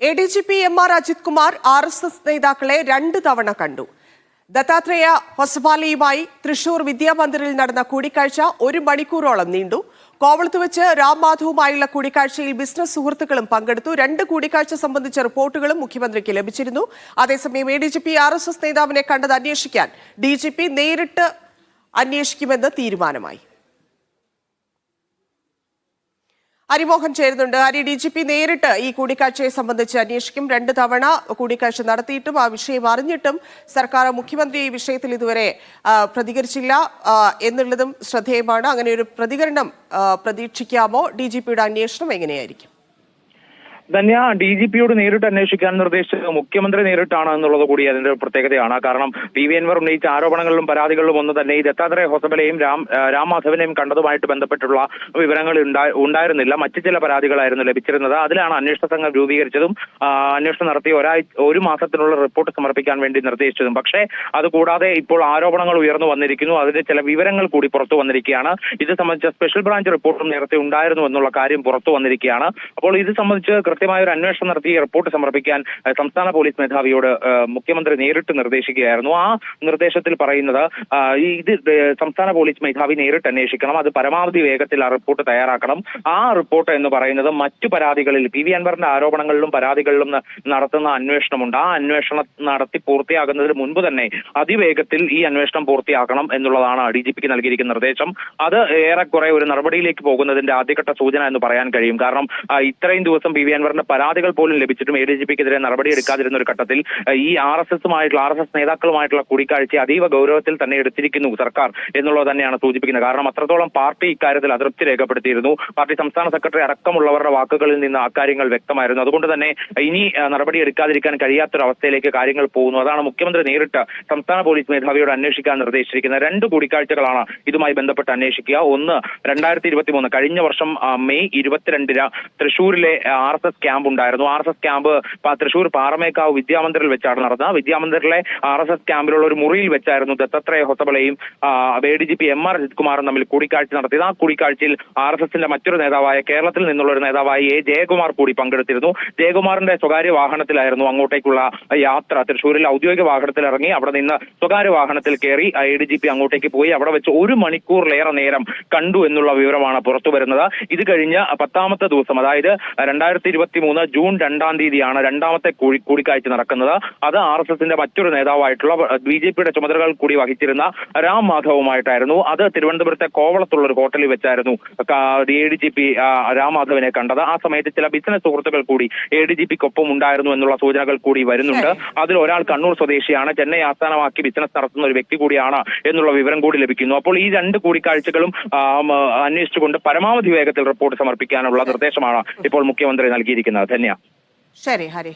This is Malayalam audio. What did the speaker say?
ADGP MR Ajith Kumar RSS നേതാക്കളെ 2 തവണ കണ്ടു. ദത്താത്രേയ ഹൊസബാലയുമായി തൃശൂർ വിദ്യാമന്ദിറിൽ നടന്ന കൂടിക്കാഴ്ച 1 മണിക്കൂറോളം നീണ്ടു. കോവളത്ത് വെച്ച് രാം മാധവുമായുള്ള കൂടിക്കാഴ്ചയിൽ ബിസിനസ് സുഹൃത്തുക്കളും പങ്കെടുത്തു. 2 കൂടിക്കാഴ്ച സംബന്ധിച്ച റിപ്പോർട്ടുകളും മുഖ്യമന്ത്രിക്ക് ലഭിച്ചിരുന്നു. അതേസമയം ADGP RSS നേതാവിനെ കണ്ടത് അന്വേഷിക്കാൻ DGP നേരിട്ട് അന്വേഷിക്കുമെന്ന് തീരുമാനമായി. ഹരിമോഹൻ ചേരുന്നുണ്ട്. DGP നേരിട്ട് ഈ കൂടിക്കാഴ്ചയെ സംബന്ധിച്ച് അന്വേഷിക്കും. 2 തവണ കൂടിക്കാഴ്ച നടത്തിയിട്ടും ആ വിഷയം അറിഞ്ഞിട്ടും സർക്കാർ മുഖ്യമന്ത്രി ഈ വിഷയത്തിൽ ഇതുവരെ പ്രതികരിച്ചില്ല എന്നുള്ളതും ശ്രദ്ധേയമാണ്. അങ്ങനെ ഒരു പ്രതികരണം പ്രതീക്ഷിക്കാമോ? DGPയുടെ അന്വേഷണം എങ്ങനെയായിരിക്കും? ധന്യ, DGPയോട് നേരിട്ട് അന്വേഷിക്കാൻ നിർദ്ദേശിച്ചത് മുഖ്യമന്ത്രി നേരിട്ടാണ് എന്നുള്ളത് കൂടി അതിന്റെ പ്രത്യേകതയാണ്. കാരണം PV അൻവർ ഉന്നയിച്ച ആരോപണങ്ങളിലും പരാതികളിലും ഒന്ന് തന്നെ ഈ ദത്താത്രേയ ഹൊസബലയും രാം മാധവനെയും കണ്ടതുമായിട്ട് ബന്ധപ്പെട്ടുള്ള വിവരങ്ങൾ ഉണ്ടായിരുന്നില്ല. മറ്റു ചില പരാതികളായിരുന്നു ലഭിച്ചിരുന്നത്. അതിലാണ് അന്വേഷണ സംഘം രൂപീകരിച്ചതും അന്വേഷണം നടത്തി 1 മാസത്തിനുള്ള റിപ്പോർട്ട് സമർപ്പിക്കാൻ വേണ്ടി നിർദ്ദേശിച്ചതും. പക്ഷേ അതുകൂടാതെ ഇപ്പോൾ ആരോപണങ്ങൾ ഉയർന്നു വന്നിരിക്കുന്നു. അതിന്റെ ചില വിവരങ്ങൾ കൂടി പുറത്തു വന്നിരിക്കുകയാണ്. ഇത് സംബന്ധിച്ച സ്പെഷ്യൽ ബ്രാഞ്ച് റിപ്പോർട്ടും നേരത്തെ ഉണ്ടായിരുന്നു എന്നുള്ള കാര്യം പുറത്തു വന്നിരിക്കുകയാണ്. അപ്പോൾ ഇത് സംബന്ധിച്ച് കൃത്യമായ ഒരു അന്വേഷണം നടത്തി റിപ്പോർട്ട് സമർപ്പിക്കാൻ സംസ്ഥാന പോലീസ് മേധാവിയോട് മുഖ്യമന്ത്രി നേരിട്ട് നിർദ്ദേശിക്കുകയായിരുന്നു. ആ നിർദ്ദേശത്തിൽ പറയുന്നത് ഇത് സംസ്ഥാന പോലീസ് മേധാവി നേരിട്ട് അന്വേഷിക്കണം, അത് പരമാവധി വേഗത്തിൽ ആ റിപ്പോർട്ട് തയ്യാറാക്കണം. ആ റിപ്പോർട്ട് എന്ന് പറയുന്നത് മറ്റു പരാതികളിൽ PV അൻവറിന്റെ ആരോപണങ്ങളിലും പരാതികളിലും നടത്തുന്ന അന്വേഷണമുണ്ട്. ആ അന്വേഷണം നടത്തി പൂർത്തിയാകുന്നതിന് മുൻപ് തന്നെ അതിവേഗത്തിൽ ഈ അന്വേഷണം പൂർത്തിയാക്കണം എന്നുള്ളതാണ് DGPക്ക് നൽകിയിരിക്കുന്ന നിർദ്ദേശം. അത് ഏറെക്കുറെ ഒരു നടപടിയിലേക്ക് പോകുന്നതിന്റെ ആദ്യഘട്ട സൂചന എന്ന് പറയാൻ കഴിയും. കാരണം ഇത്രയും ദിവസം PV അൻവറിന്റെ പരാതികൾ പോലും ലഭിച്ചിട്ടും ADGPക്കെതിരെ നടപടി എടുക്കാതിരുന്ന ഒരു ഘട്ടത്തിൽ ഈ RSS നേതാക്കളുമായിട്ടുള്ള കൂടിക്കാഴ്ച അതീവ ഗൗരവത്തിൽ തന്നെ എടുത്തിരിക്കുന്നു സർക്കാർ എന്നുള്ളത് തന്നെയാണ് സൂചിപ്പിക്കുന്നത്. കാരണം അത്രത്തോളം പാർട്ടി ഇക്കാര്യത്തിൽ അതൃപ്തി രേഖപ്പെടുത്തിയിരുന്നു. പാർട്ടി സംസ്ഥാന സെക്രട്ടറി അടക്കമുള്ളവരുടെ വാക്കുകളിൽ നിന്ന് അക്കാര്യങ്ങൾ വ്യക്തമായിരുന്നു. അതുകൊണ്ട് തന്നെ ഇനി നടപടി എടുക്കാതിരിക്കാൻ കഴിയാത്തൊരവസ്ഥയിലേക്ക് കാര്യങ്ങൾ പോകുന്നു. അതാണ് മുഖ്യമന്ത്രി നേരിട്ട് സംസ്ഥാന പോലീസ് മേധാവിയോട് അന്വേഷിക്കാൻ നിർദ്ദേശിച്ചിരിക്കുന്ന 2 കൂടിക്കാഴ്ചകളാണ് ഇതുമായി ബന്ധപ്പെട്ട് അന്വേഷിക്കുക. ഒന്ന് 2023 കഴിഞ്ഞ വർഷം മെയ് 22 തൃശൂരിലെ RSS ക്യാമ്പ് ഉണ്ടായിരുന്നു. RSS ക്യാമ്പ് തൃശൂർ പാറമേക്കാവ് വിദ്യാമന്ദിറിൽ വെച്ചാണ് നടന്നത്. വിദ്യാമന്ദിറിലെ RSS ക്യാമ്പിലുള്ള ഒരു മുറിയിൽ വെച്ചായിരുന്നു ദത്താത്രേയ ഹൊസബലയും ADGP MR അജിത് കുമാറും തമ്മിൽ കൂടിക്കാഴ്ച നടത്തിയത്. ആ കൂടിക്കാഴ്ചയിൽ RSSന്റെ മറ്റൊരു നേതാവായ കേരളത്തിൽ നിന്നുള്ള ഒരു നേതാവായ A ജയകുമാർ കൂടി പങ്കെടുത്തിരുന്നു. ജയകുമാറിന്റെ സ്വകാര്യ വാഹനത്തിലായിരുന്നു അങ്ങോട്ടേക്കുള്ള യാത്ര. തൃശൂരിൽ ഔദ്യോഗിക വാഹനത്തിൽ ഇറങ്ങി അവിടെ നിന്ന് സ്വകാര്യ വാഹനത്തിൽ കയറി ADGP അങ്ങോട്ടേക്ക് പോയി. അവിടെ വെച്ച് 1 മണിക്കൂറിലേറെ നേരം കണ്ടു എന്നുള്ള വിവരമാണ് പുറത്തു വരുന്നത്. ഇത് കഴിഞ്ഞ് 10ാമത്തെ ദിവസം, അതായത് 2023 ജൂൺ 2-ാം തീയതിയാണ് 2ാമത്തെ കൂടിക്കാഴ്ച നടക്കുന്നത്. അത് RSSന്റെ മറ്റൊരു നേതാവായിട്ടുള്ള BJPയുടെ ചുമതലകൾ കൂടി വഹിച്ചിരുന്ന രാം മാധവുമായിട്ടായിരുന്നു. അത് തിരുവനന്തപുരത്തെ കോവളത്തുള്ള ഒരു ഹോട്ടലിൽ വെച്ചായിരുന്നു ADGP രാം മാധവനെ കണ്ടത്. ആ സമയത്ത് ചില ബിസിനസ് സുഹൃത്തുക്കൾ കൂടി ADGPക്കൊപ്പം ഉണ്ടായിരുന്നു എന്നുള്ള സൂചനകൾ കൂടി വരുന്നുണ്ട്. അതിൽ ഒരാൾ കണ്ണൂർ സ്വദേശിയാണ്, ചെന്നൈ ആസ്ഥാനമാക്കി ബിസിനസ് നടത്തുന്ന ഒരു വ്യക്തി കൂടിയാണ് എന്നുള്ള വിവരം കൂടി ലഭിക്കുന്നു. അപ്പോൾ ഈ 2 കൂടിക്കാഴ്ചകളും അന്വേഷിച്ചുകൊണ്ട് പരമാവധി വേഗത്തിൽ റിപ്പോർട്ട് സമർപ്പിക്കാനുള്ള നിർദ്ദേശമാണ് ഇപ്പോൾ മുഖ്യമന്ത്രി നൽകിയിരിക്കുന്നത്. ധന്യ. ശരി ഹരി.